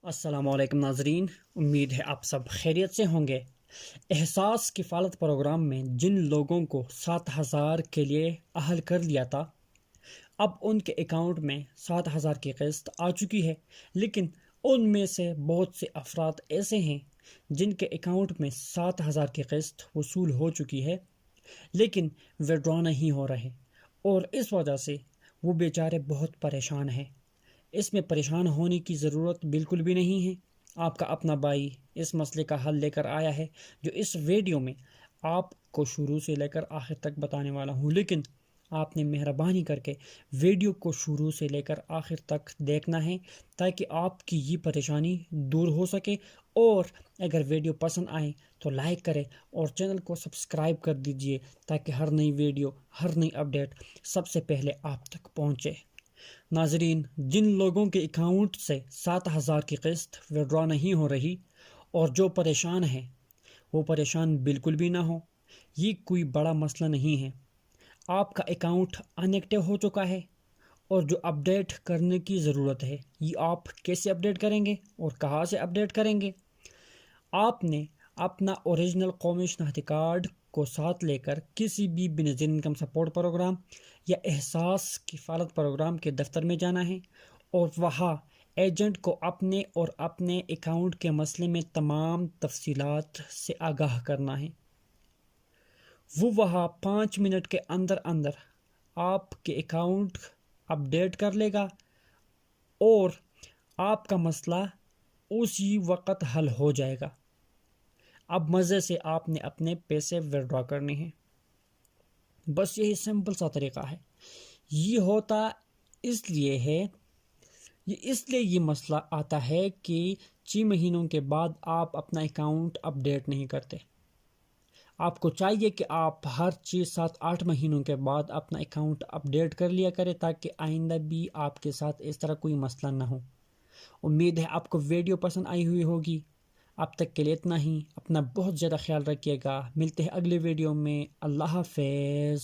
السلام علیکم ناظرین، امید ہے آپ سب خیریت سے ہوں گے۔ احساس کفالت پروگرام میں جن لوگوں کو 7,000 کے لیے اہل کر لیا تھا، اب ان کے اکاؤنٹ میں 7,000 کی قسط آ چکی ہے، لیکن ان میں سے بہت سے افراد ایسے ہیں جن کے اکاؤنٹ میں 7,000 کی قسط وصول ہو چکی ہے لیکن وڈرا نہیں ہو رہے، اور اس وجہ سے وہ بیچارے بہت پریشان ہیں۔ اس میں پریشان ہونے کی ضرورت بالکل بھی نہیں ہے۔ آپ کا اپنا بھائی اس مسئلے کا حل لے کر آیا ہے، جو اس ویڈیو میں آپ کو شروع سے لے کر آخر تک بتانے والا ہوں، لیکن آپ نے مہربانی کر کے ویڈیو کو شروع سے لے کر آخر تک دیکھنا ہے تاکہ آپ کی یہ پریشانی دور ہو سکے۔ اور اگر ویڈیو پسند آئے تو لائک کریں اور چینل کو سبسکرائب کر دیجئے تاکہ ہر نئی ویڈیو، ہر نئی اپڈیٹ سب سے پہلے آپ تک پہنچے۔ ناظرین، جن لوگوں کے اکاؤنٹ سے 7,000 کی قسط وڈرا نہیں ہو رہی اور جو پریشان ہیں، وہ پریشان بالکل بھی نہ ہو۔ یہ کوئی بڑا مسئلہ نہیں ہے۔ آپ کا اکاؤنٹ ان ایکٹیو ہو چکا ہے اور جو اپڈیٹ کرنے کی ضرورت ہے، یہ آپ کیسے اپڈیٹ کریں گے اور کہاں سے اپڈیٹ کریں گے؟ آپ نے اپنا اوریجنل قومی شناختی کارڈ کو ساتھ لے کر کسی بھی بنظیر انکم سپورٹ پروگرام یا احساس کفالت پروگرام کے دفتر میں جانا ہے اور وہاں ایجنٹ کو اپنے اور اپنے اکاؤنٹ کے مسئلے میں تمام تفصیلات سے آگاہ کرنا ہے۔ وہ وہاں 5 منٹ کے اندر اندر آپ کے اکاؤنٹ اپڈیٹ کر لے گا اور آپ کا مسئلہ اسی وقت حل ہو جائے گا۔ اب مزے سے آپ نے اپنے پیسے وڈرا کرنے ہیں، بس یہی سمپل سا طریقہ ہے۔ یہ ہوتا اس لیے ہے، اس لیے یہ مسئلہ آتا ہے کہ 6 مہینوں کے بعد آپ اپنا اکاؤنٹ اپڈیٹ نہیں کرتے۔ آپ کو چاہیے کہ آپ ہر 6، 7، 8 مہینوں کے بعد اپنا اکاؤنٹ اپڈیٹ کر لیا کرے تاکہ آئندہ بھی آپ کے ساتھ اس طرح کوئی مسئلہ نہ ہو۔ امید ہے آپ کو ویڈیو پسند آئی ہوئی ہوگی۔ اب تک کے لیے اتنا ہی۔ اپنا بہت زیادہ خیال رکھیے گا۔ ملتے ہیں اگلے ویڈیو میں۔ اللہ حافظ۔